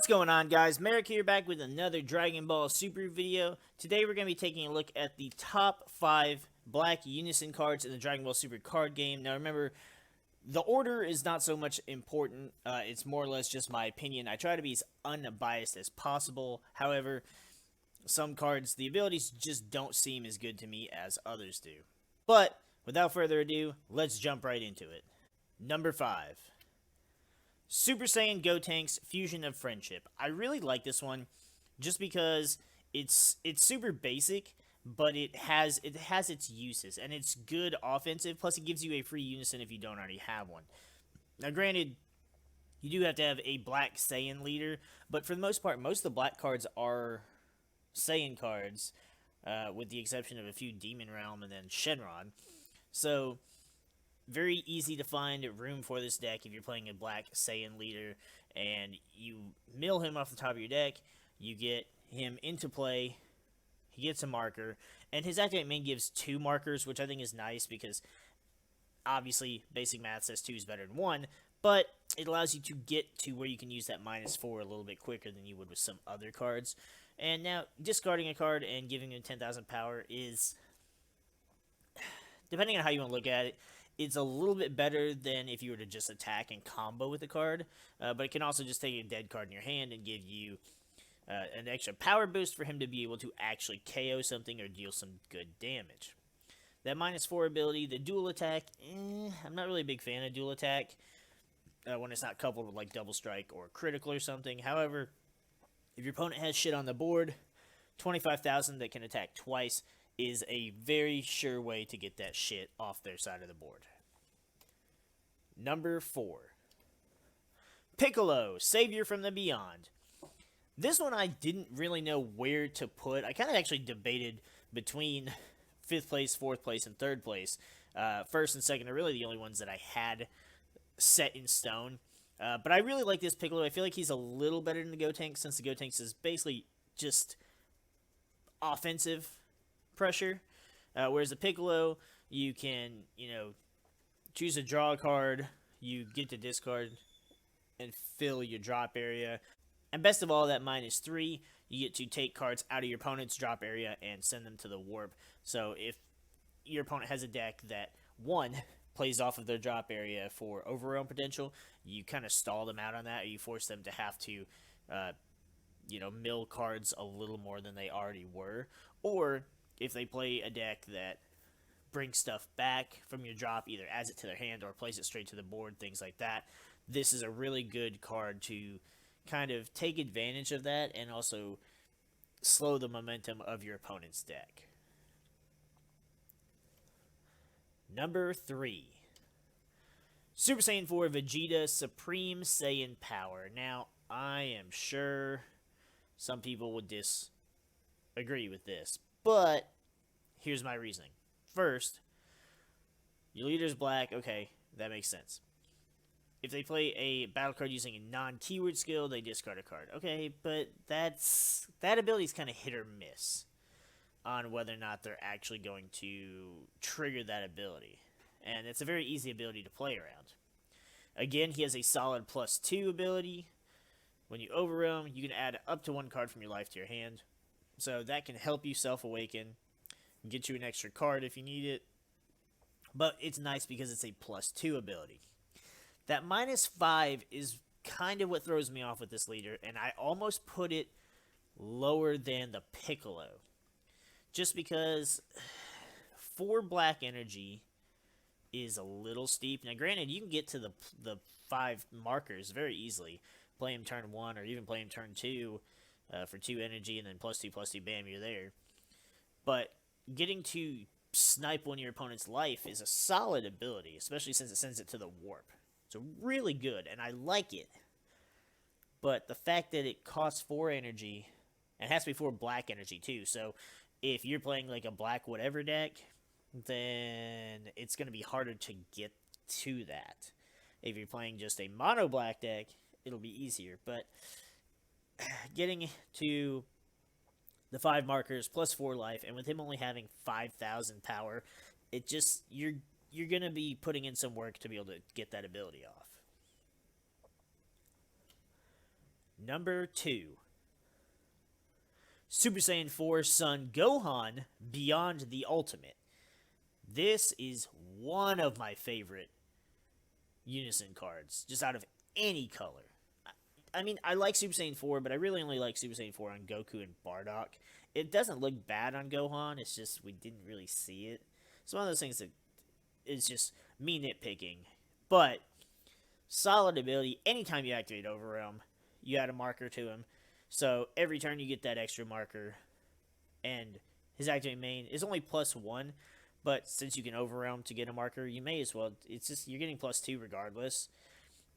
What's going on, guys? MariK here, back with another Dragon Ball Super video. Today we're going to be taking a look at the top 5 black Unison cards in the Dragon Ball Super card game. Now remember, the order is not so much important. It's more or less just my opinion. I try to be as unbiased as possible. However, some cards, the abilities just don't seem as good to me as others do. But, without further ado, let's jump right into it. Number 5. Super Saiyan Gotenks Fusion of Friendship. I really like this one just because it's super basic, but it has its uses, and it's good offensive, plus it gives you a free Unison if you don't already have one. Now granted, you do have to have a black Saiyan leader, but for the most part, most of the black cards are Saiyan cards, with the exception of a few Demon Realm and then Shenron. So very easy to find room for this deck if you're playing a black Saiyan leader and you mill him off the top of your deck. You get him into play, he gets a marker, and his activate main gives 2 markers, which I think is nice because obviously basic math says 2 is better than 1, but it allows you to get to where you can use that -4 a little bit quicker than you would with some other cards. And now discarding a card and giving him 10,000 power is, depending on how you want to look at it, it's a little bit better than if you were to just attack and combo with the card, but it can also just take a dead card in your hand and give you an extra power boost for him to be able to actually KO something or deal some good damage. That -4 ability, the dual attack, I'm not really a big fan of dual attack when it's not coupled with like double strike or critical or something. However, if your opponent has shit on the board, 25,000 that can attack twice is a very sure way to get that shit off their side of the board. Number 4. Piccolo, Savior from the Beyond. This one I didn't really know where to put. I kind of actually debated between 5th place, 4th place, and 3rd place. 1st and 2nd are really the only ones that I had set in stone. But I really like this Piccolo. I feel like he's a little better than the Gotenks, since the Gotenks is basically just offensive pressure, whereas the Piccolo, you can, choose to draw a card, you get to discard and fill your drop area, and best of all, that -3, you get to take cards out of your opponent's drop area and send them to the warp. So if your opponent has a deck that, 1, plays off of their drop area for overwhelm potential, you kind of stall them out on that, or you force them to have to mill cards a little more than they already were. Or if they play a deck that brings stuff back from your drop, either adds it to their hand or plays it straight to the board, things like that, this is a really good card to kind of take advantage of that and also slow the momentum of your opponent's deck. Number 3. Super Saiyan 4 Vegeta Supreme Saiyan Power. Now, I am sure some people would disagree with this, but here's my reasoning. First, your leader's black. Okay, that makes sense. If they play a battle card using a non-keyword skill, they discard a card. Okay, but that ability is kind of hit or miss on whether or not they're actually going to trigger that ability. And it's a very easy ability to play around. Again, he has a solid +2 ability. When you overwhelm, you can add up to 1 card from your life to your hand. So that can help you self-awaken, get you an extra card if you need it. But it's nice because it's a +2 ability. That -5 is kind of what throws me off with this leader, and I almost put it lower than the Piccolo. Just because 4 black energy is a little steep. Now granted, you can get to the 5 markers very easily. Play him turn 1 or even play him turn 2 for 2 energy, and then +2/+2, bam, you're there. But getting to snipe one of your opponent's life is a solid ability, especially since it sends it to the warp. So really good, and I like it. But the fact that it costs 4 energy, and it has to be 4 black energy too, so if you're playing like a black whatever deck, then it's going to be harder to get to that. If you're playing just a mono black deck, it'll be easier. But getting to the 5 markers +4 life, and with him only having 5,000 power, it just, you're going to be putting in some work to be able to get that ability off. Number 2. Super Saiyan 4 Son Gohan Beyond the Ultimate. This is one of my favorite Unison cards, just out of any color. I mean, I like Super Saiyan 4, but I really only like Super Saiyan 4 on Goku and Bardock. It doesn't look bad on Gohan, it's just we didn't really see it. It's one of those things that is just me nitpicking. But, solid ability. Anytime you activate Overrealm, you add a marker to him. So, every turn you get that extra marker. And his activate main is only +1. But since you can Overrealm to get a marker, you may as well. It's just, you're getting +2 regardless.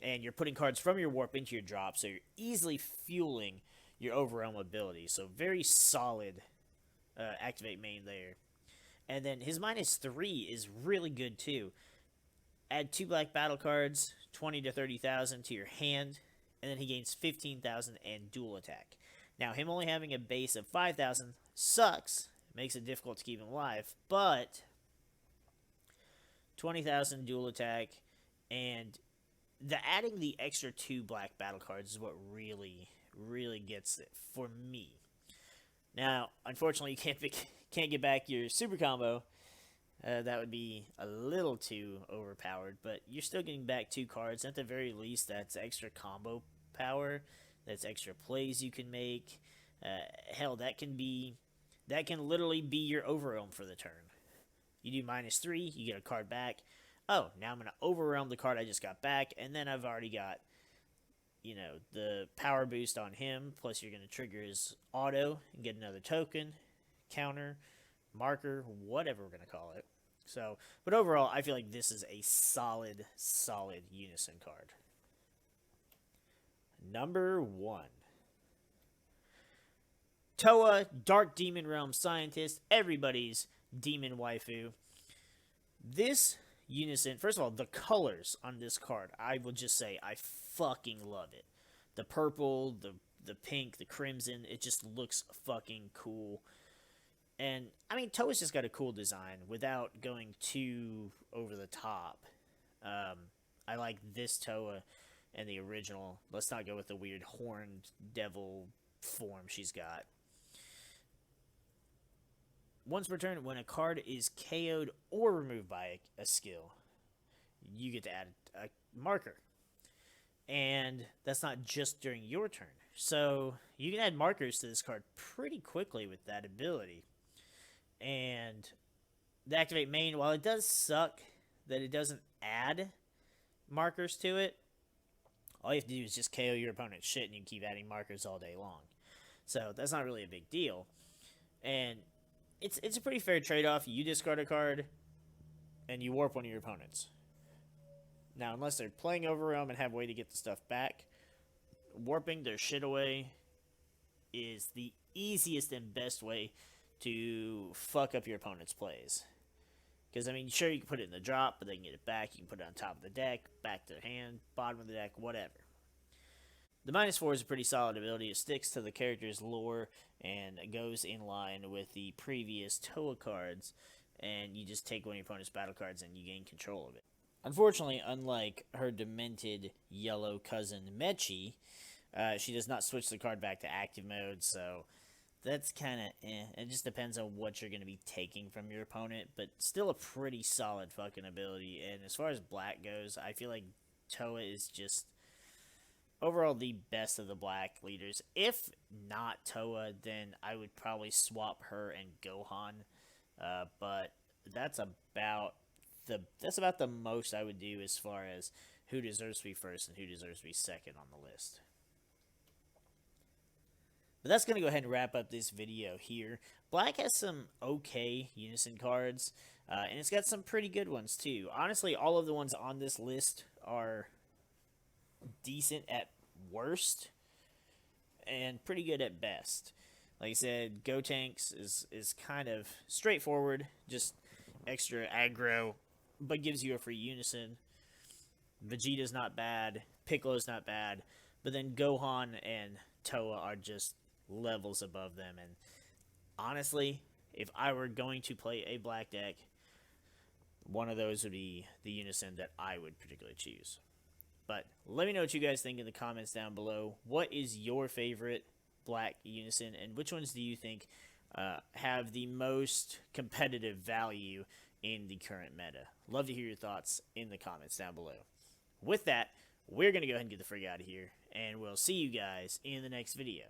And you're putting cards from your warp into your drop, so you're easily fueling your Overrealm ability. So very solid activate main there. And then his -3 is really good too. Add 2 black battle cards, 20 to 30,000 to your hand, and then he gains 15,000 and dual attack. Now, him only having a base of 5,000 sucks. It makes it difficult to keep him alive, but 20,000 dual attack, and adding the extra 2 black battle cards is what really gets it for me. Now, unfortunately, you can't get back your super combo. That would be a little too overpowered, but you're still getting back 2 cards. At the very least, that's extra combo power. That's extra plays you can make. Hell, that can literally be your Overrealm for the turn. You do -3, you get a card back. Oh, now I'm going to Overrealm the card I just got back, and then I've already got, the power boost on him, plus you're going to trigger his auto and get another token, counter, marker, whatever we're going to call it. So, but overall, I feel like this is a solid Unison card. Number 1. Toei, Dark Demon Realm Scientist, everybody's demon waifu. This Unison, first of all, the colors on this card, I will just say, I fucking love it. The purple, the pink, the crimson, it just looks fucking cool. And, I mean, Toei's just got a cool design without going too over the top. I like this Toei and the original. Let's not go with the weird horned devil form she's got. Once per turn, when a card is KO'd or removed by a skill, you get to add a marker. And that's not just during your turn. So you can add markers to this card pretty quickly with that ability. And the activate main, while it does suck that it doesn't add markers to it, all you have to do is just KO your opponent's shit and you can keep adding markers all day long. So that's not really a big deal. And it's a pretty fair trade-off. You discard a card, and you warp one of your opponents. Now, unless they're playing Overrealm and have a way to get the stuff back, warping their shit away is the easiest and best way to fuck up your opponent's plays. Because, I mean, sure, you can put it in the drop, but they can get it back. You can put it on top of the deck, back to their hand, bottom of the deck, whatever. The -4 is a pretty solid ability. It sticks to the character's lore and goes in line with the previous Toei cards, and you just take one of your opponent's battle cards and you gain control of it. Unfortunately, unlike her demented yellow cousin Mechi, she does not switch the card back to active mode, so that's kind of It just depends on what you're going to be taking from your opponent, but still a pretty solid fucking ability. And as far as black goes, I feel like Toei is just overall the best of the black leaders. If not Toei, then I would probably swap her and Gohan. But that's about the most I would do as far as who deserves to be first and who deserves to be second on the list. But that's going to go ahead and wrap up this video here. Black has some okay Unison cards, and it's got some pretty good ones too. Honestly, all of the ones on this list are decent at worst and pretty good at best. Like I said, Gotenks is kind of straightforward, just extra aggro, but gives you a free Unison. Vegeta's not bad, Piccolo's not bad, but then Gohan and Toei are just levels above them. And honestly, if I were going to play a black deck, one of those would be the Unison that I would particularly choose. But let me know what you guys think in the comments down below. What is your favorite Black Unison, and which ones do you think have the most competitive value in the current meta? Love to hear your thoughts in the comments down below. With that, we're going to go ahead and get the frig out of here, and we'll see you guys in the next video.